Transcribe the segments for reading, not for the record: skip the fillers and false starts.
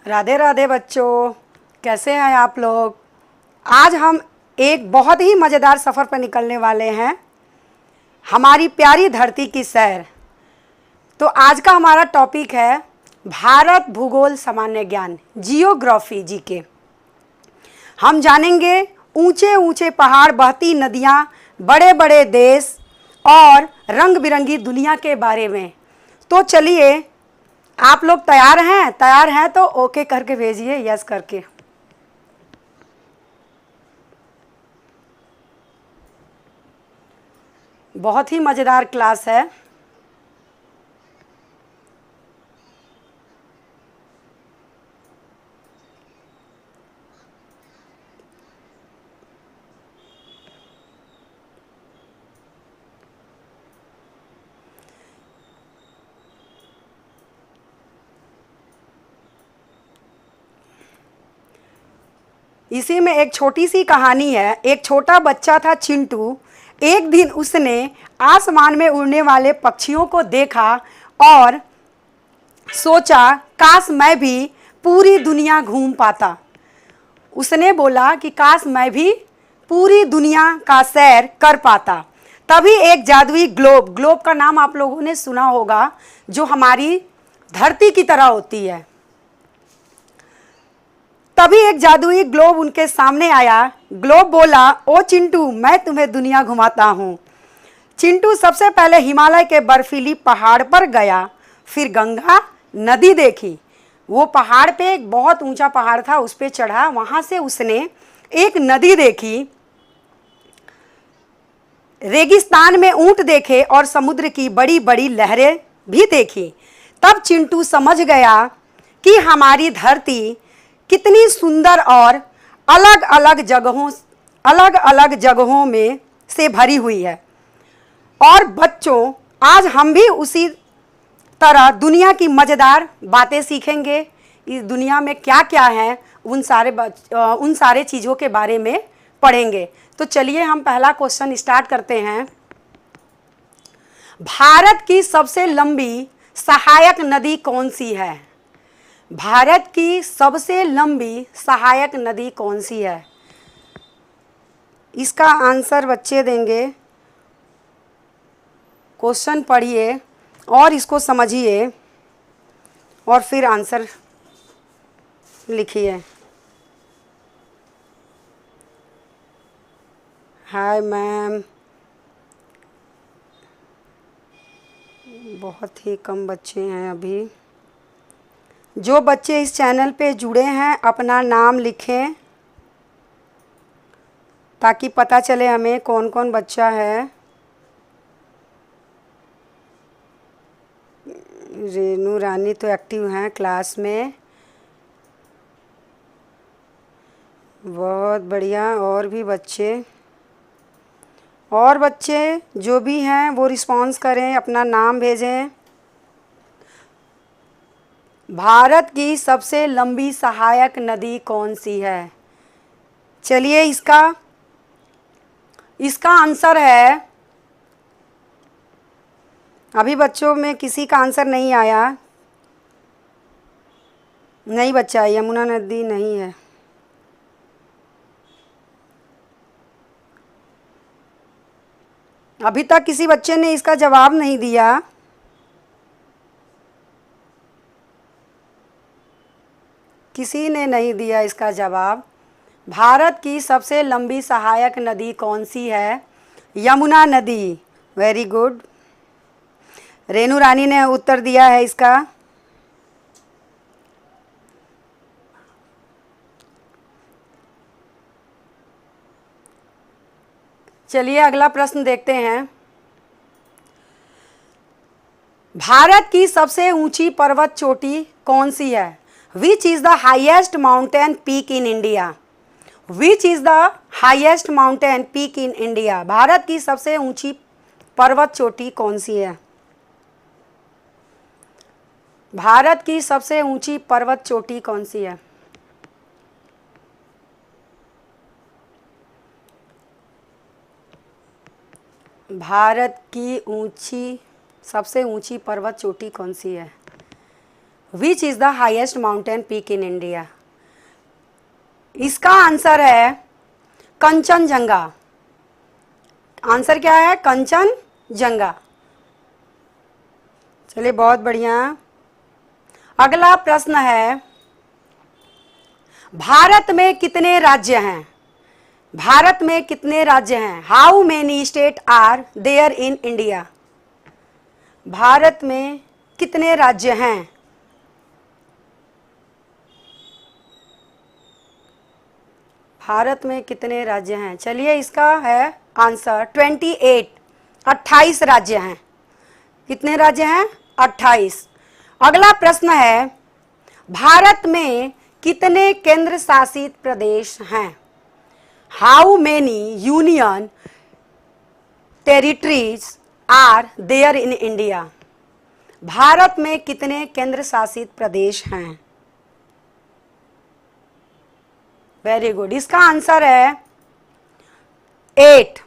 राधे राधे बच्चों, कैसे हैं आप लोग। आज हम एक बहुत ही मज़ेदार सफ़र पर निकलने वाले हैं, हमारी प्यारी धरती की सैर। तो आज का हमारा टॉपिक है भारत भूगोल सामान्य ज्ञान, जियोग्राफी जीके। हम जानेंगे ऊंचे ऊंचे पहाड़, बहती नदियाँ, बड़े बड़े देश और रंग बिरंगी दुनिया के बारे में। तो चलिए, आप लोग तैयार हैं? तैयार हैं तो ओके करके भेजिए, यस करके। बहुत ही मज़ेदार क्लास है। इसी में एक छोटी सी कहानी है। एक छोटा बच्चा था चिंटू। एक दिन उसने आसमान में उड़ने वाले पक्षियों को देखा और सोचा, काश मैं भी पूरी दुनिया घूम पाता। उसने बोला कि काश मैं भी पूरी दुनिया का सैर कर पाता। तभी एक जादुई ग्लोब, ग्लोब का नाम आप लोगों ने सुना होगा, जो हमारी धरती की तरह होती है। तभी एक जादुई ग्लोब उनके सामने आया। ग्लोब बोला, ओ चिंटू, मैं तुम्हें दुनिया घुमाता हूँ। चिंटू सबसे पहले हिमालय के बर्फीली पहाड़ पर गया, फिर गंगा नदी देखी। वो पहाड़ पे एक बहुत ऊंचा पहाड़ था, उस पे चढ़ा। वहाँ से उसने एक नदी देखी, रेगिस्तान में ऊंट देखे और समुद्र की बड़ी बड़ी लहरें भी देखी। तब चिंटू समझ गया कि हमारी धरती कितनी सुंदर और अलग अलग जगहों में से भरी हुई है। और बच्चों, आज हम भी उसी तरह दुनिया की मज़ेदार बातें सीखेंगे। इस दुनिया में क्या क्या है, उन सारे चीज़ों के बारे में पढ़ेंगे। तो चलिए, हम पहला क्वेश्चन स्टार्ट करते हैं। भारत की सबसे लंबी सहायक नदी कौन सी है? भारत की सबसे लंबी सहायक नदी कौन सी है? इसका आंसर बच्चे देंगे। क्वेश्चन पढ़िए और इसको समझिए और फिर आंसर लिखिए। हाय मैम, बहुत ही कम बच्चे हैं अभी। जो बच्चे इस चैनल पे जुड़े हैं, अपना नाम लिखें ताकि पता चले हमें कौन कौन बच्चा है। रेनू रानी तो एक्टिव हैं क्लास में, बहुत बढ़िया। और बच्चे जो भी हैं वो रिस्पॉन्स करें, अपना नाम भेजें। भारत की सबसे लंबी सहायक नदी कौन सी है? चलिए, इसका आंसर है, अभी बच्चों में किसी का आंसर नहीं आया। नहीं बच्चा, यमुना नदी नहीं है। अभी तक किसी बच्चे ने इसका जवाब नहीं दिया। किसी ने नहीं दिया इसका जवाब। भारत की सबसे लंबी सहायक नदी कौन सी है? यमुना नदी। Very good. रेनू रानी ने उत्तर दिया है इसका। चलिए, अगला प्रश्न देखते हैं। भारत की सबसे ऊंची पर्वत चोटी कौन सी है? Which is the highest mountain peak in India? Which is the highest mountain peak in India? Bharat की सबसे ऊंची पर्वत चोटी कौन सी है? भारत की सबसे ऊंची पर्वत चोटी कौन सी है? भारत की सबसे ऊंची पर्वत चोटी कौन सी है? Which is the highest mountain peak in India? इसका आंसर है कंचनजंगा। आंसर क्या है? कंचनजंगा। चलिए बहुत बढ़िया। अगला प्रश्न है, भारत में कितने राज्य हैं? भारत में कितने राज्य हैं? How many state are there in India? Bharat में कितने राज्य हैं? भारत में कितने राज्य हैं? चलिए इसका है आंसर 28, 28 राज्य हैं। कितने राज्य हैं? 28। अगला प्रश्न है, भारत में कितने केंद्र शासित प्रदेश हैं? How many union territories are there in India? Bharat में कितने केंद्र शासित प्रदेश हैं? Very good. इसका आंसर है 8।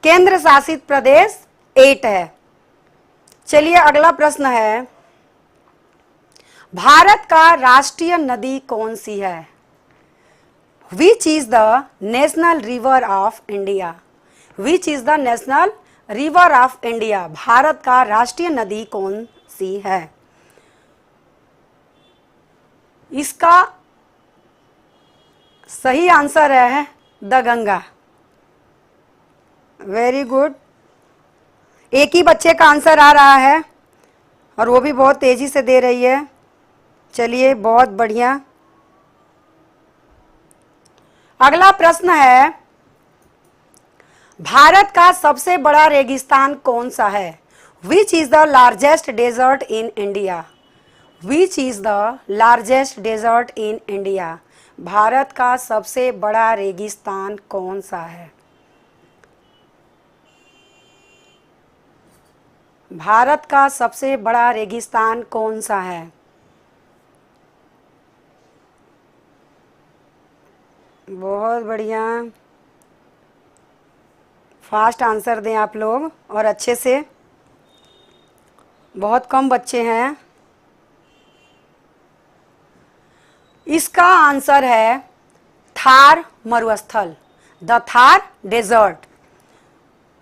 केंद्र शासित प्रदेश 8 है। चलिए अगला प्रश्न है, भारत का राष्ट्रीय नदी कौन सी है? Which is the national river of India? Which is the national river of India? Bharat का राष्ट्रीय नदी कौन सी है? इसका सही आंसर है द गंगा। Very good. एक ही बच्चे का आंसर आ रहा है और वो भी बहुत तेजी से दे रही है। चलिए बहुत बढ़िया। अगला प्रश्न है, भारत का सबसे बड़ा रेगिस्तान कौन सा है? Which is the largest desert in India? Which is the largest desert in India? Bharat का सबसे बड़ा रेगिस्तान कौन सा है? भारत का सबसे बड़ा रेगिस्तान कौन सा है? बहुत बढ़िया। फास्ट आंसर दें आप लोग और अच्छे से। बहुत कम बच्चे हैं। इसका आंसर है थार मरुस्थल, the Thar desert.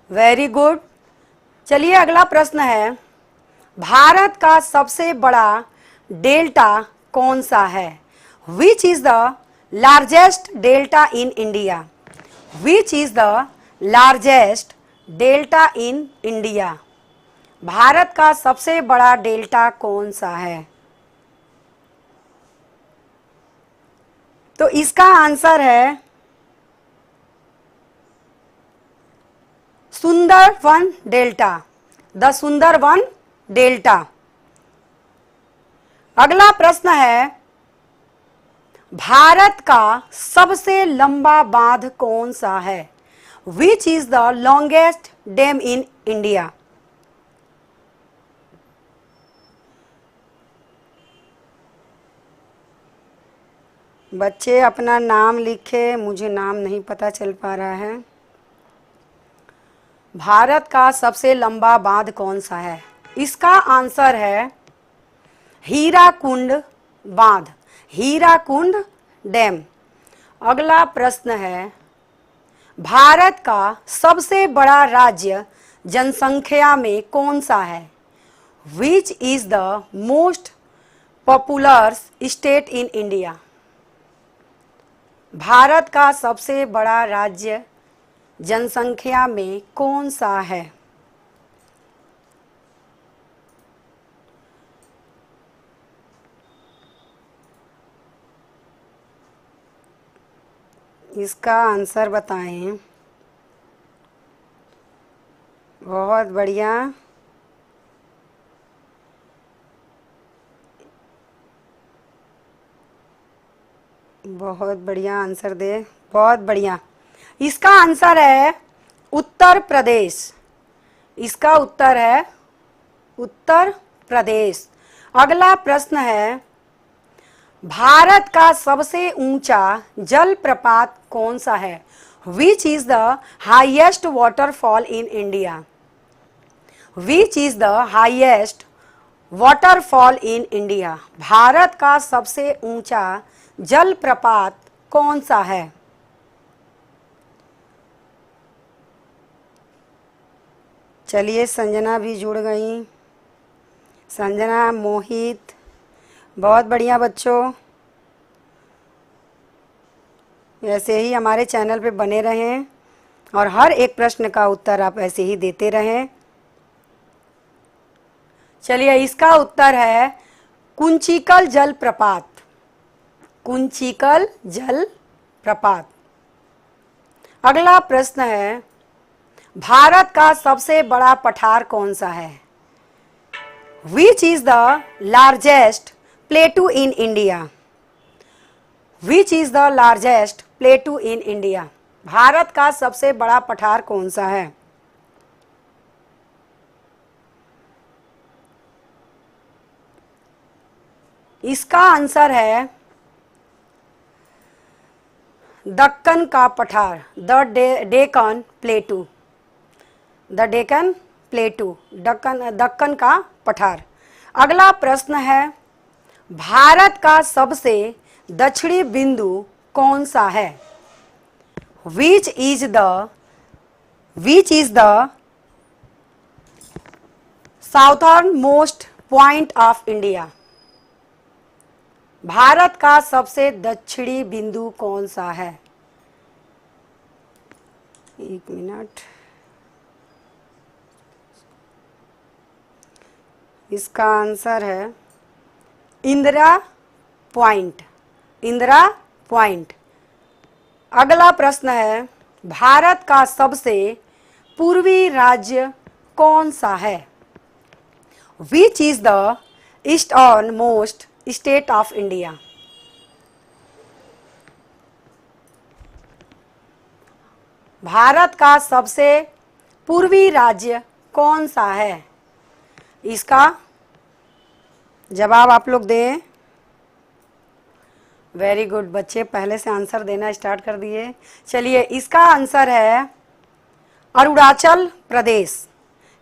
Very good. चलिए अगला प्रश्न है, भारत का सबसे बड़ा डेल्टा कौन सा है? Which is the largest delta in India? Which is the largest delta in India? Bharat का सबसे बड़ा डेल्टा कौन सा है? तो इसका आंसर है Sundarban delta, the Sundarban delta. अगला प्रश्न है, भारत का सबसे लंबा बांध कौन सा है? Which is the longest dam in India? बच्चे अपना नाम लिखे, मुझे नाम नहीं पता चल पा रहा है। भारत का सबसे लंबा बांध कौन सा है? इसका आंसर है हीराकुंड बांध, हीराकुंड डैम। अगला प्रश्न है, भारत का सबसे बड़ा राज्य जनसंख्या में कौन सा है? Which is the most popular state in India? Bharat का सबसे बड़ा राज्य जनसंख्या में कौन सा है? इसका आंसर बताएं। बहुत बढ़िया। बहुत बढ़िया आंसर दे। बहुत बढ़िया। इसका आंसर है उत्तर प्रदेश। इसका उत्तर है उत्तर प्रदेश। अगला प्रश्न है, भारत का सबसे ऊंचा जलप्रपात कौन सा है? Which is the highest waterfall in India? Which is the highest waterfall in India. Bharat का सबसे ऊंचा जलप्रपात कौन सा है? चलिए, संजना भी जुड़ गई। संजना, मोहित, बहुत बढ़िया बच्चों। ऐसे ही हमारे चैनल पे बने रहें और हर एक प्रश्न का उत्तर आप ऐसे ही देते रहें। चलिए, इसका उत्तर है कुंचिकल जलप्रपात। कुंचिकल जलप्रपात। अगला प्रश्न है, भारत का सबसे बड़ा पठार कौन सा है? Which is the largest प्लेटू in India? Which is the largest प्लेटू in India? Bharat का सबसे बड़ा पठार कौन सा है? इसका आंसर है दक्कन का पठार, द डेक्कन प्लेटू। द डेक्कन प्लेटू, दक्कन का पठार। अगला प्रश्न है, भारत का सबसे दक्षिणी बिंदु कौन सा है? Which is the southern most point of India? Bharat का सबसे दक्षिणी बिंदु कौन सा है? एक मिनट। इसका आंसर है इंदिरा पॉइंट। इंदिरा पॉइंट। अगला प्रश्न है, भारत का सबसे पूर्वी राज्य कौन सा है? Which is the eastern most state of India? Bharat का सबसे पूर्वी राज्य कौन सा है? इसका जवाब आप लोग दें। वेरी गुड बच्चे, पहले से आंसर देना स्टार्ट कर दिए। चलिए, इसका आंसर है अरुणाचल प्रदेश।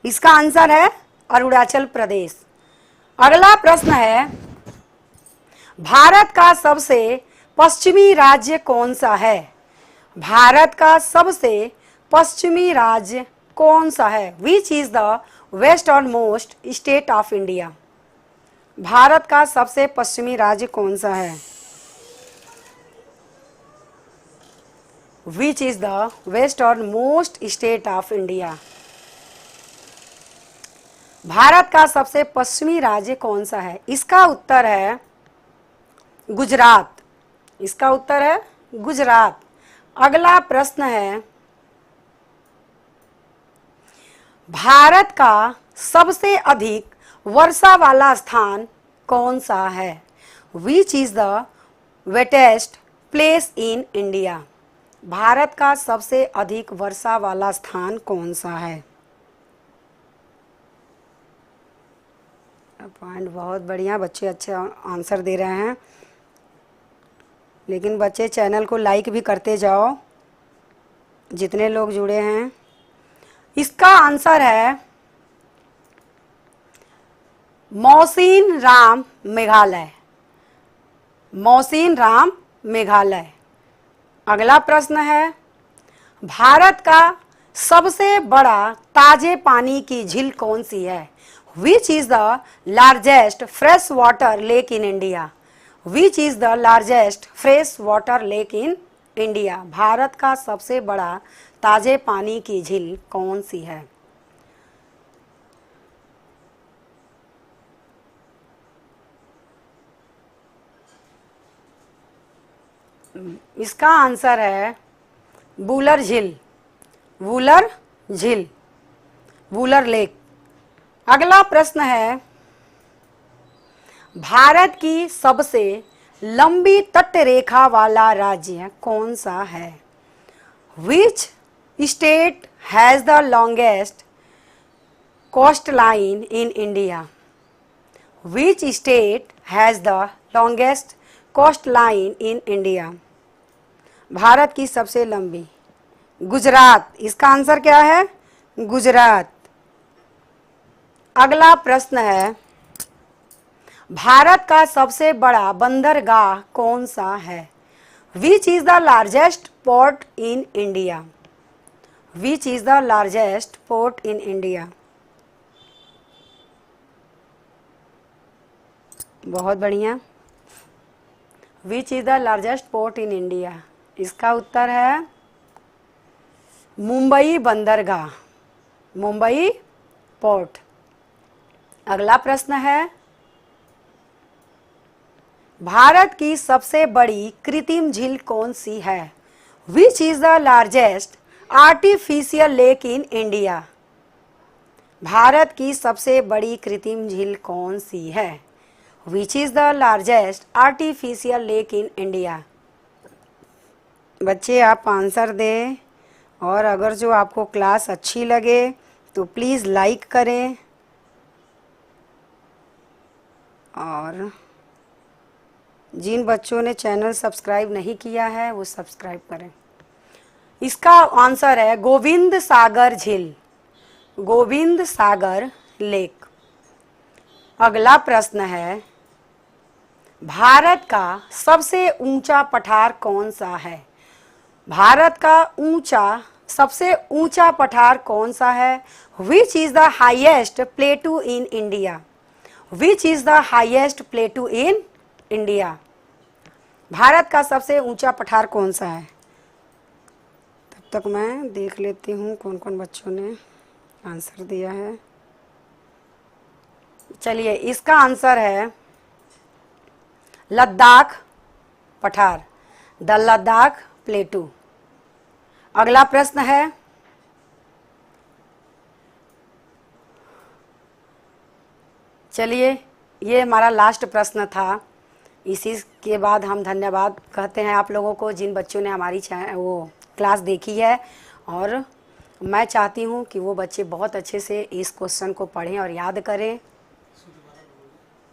इसका आंसर है अरुणाचल प्रदेश। अगला प्रश्न है, भारत का सबसे पश्चिमी राज्य कौन सा है? भारत का सबसे पश्चिमी राज्य कौन सा है? Which is the western most state of India? Bharat का सबसे पश्चिमी राज्य कौन सा है? Which is the western most state of India? Bharat का सबसे पश्चिमी राज्य कौन सा है? इसका उत्तर है गुजरात। इसका उत्तर है गुजरात। अगला प्रश्न है, भारत का सबसे अधिक वर्षा वाला स्थान कौन सा है? Which is the wettest place in India? Bharat का सबसे अधिक वर्षा वाला स्थान कौन सा है? पॉइंट बहुत बढ़िया बच्चे, अच्छे आंसर दे रहे हैं। लेकिन बच्चे चैनल को लाइक भी करते जाओ, जितने लोग जुड़े हैं। इसका आंसर है मौसिन राम मेघालय। मौसिन राम मेघालय। अगला प्रश्न है, भारत का सबसे बड़ा ताजे पानी की झील कौन सी है? Which is the largest fresh water lake in India? Which is the largest fresh water lake in India? Bharat का सबसे बड़ा ताजे पानी की झील कौन सी है? इसका आंसर है वुलर झील। वुलर झील, वुलर लेक। अगला प्रश्न है, भारत की सबसे लंबी तट रेखा वाला राज्य कौन सा है? Which state has the longest coast line in India? Which state has the longest coast line in India? Bharat की सबसे लंबी, गुजरात। इसका आंसर क्या है? गुजरात। अगला प्रश्न है, भारत का सबसे बड़ा बंदरगाह कौन सा है? Which is the largest port in India? Which is the largest port in India? बहुत बढ़िया। विच is the largest port in India? इसका उत्तर है मुंबई बंदरगाह, मुंबई पोर्ट। अगला प्रश्न है, भारत की सबसे बड़ी कृत्रिम झील कौन सी है? Which is the largest artificial lake in India? Bharat की सबसे बड़ी कृत्रिम झील कौन सी है? Which is the largest artificial lake in India? बच्चे आप आंसर दें, और अगर जो आपको क्लास अच्छी लगे तो प्लीज़ लाइक करें और जिन बच्चों ने चैनल सब्सक्राइब नहीं किया है वो सब्सक्राइब करें। इसका आंसर है गोविंद सागर झील, गोविंद सागर लेक। अगला प्रश्न है, भारत का सबसे ऊंचा पठार कौन सा है? भारत का सबसे ऊंचा पठार कौन सा है? Which is the highest प्लेटू in India? Which is the highest प्लेटू in India? Bharat का सबसे ऊंचा पठार कौन सा है? तब तक मैं देख लेती हूँ कौन कौन बच्चों ने आंसर दिया है। चलिए, इसका आंसर है लद्दाख पठार, द लद्दाख प्लेटू। अगला प्रश्न है, चलिए ये हमारा लास्ट प्रश्न था। इसी के बाद हम धन्यवाद कहते हैं आप लोगों को जिन बच्चों ने हमारी वो क्लास देखी है, और मैं चाहती हूँ कि वो बच्चे बहुत अच्छे से इस क्वेश्चन को पढ़ें और याद करें।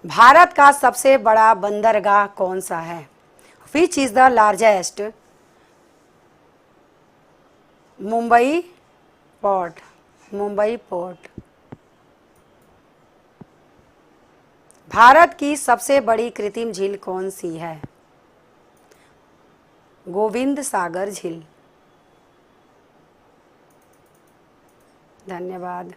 भारत का सबसे बड़ा बंदरगाह कौन सा है? Which is the largest? Mumbai port, Mumbai port. Bharat की सबसे बड़ी कृत्रिम झील कौन सी है? गोविंद सागर झील। धन्यवाद।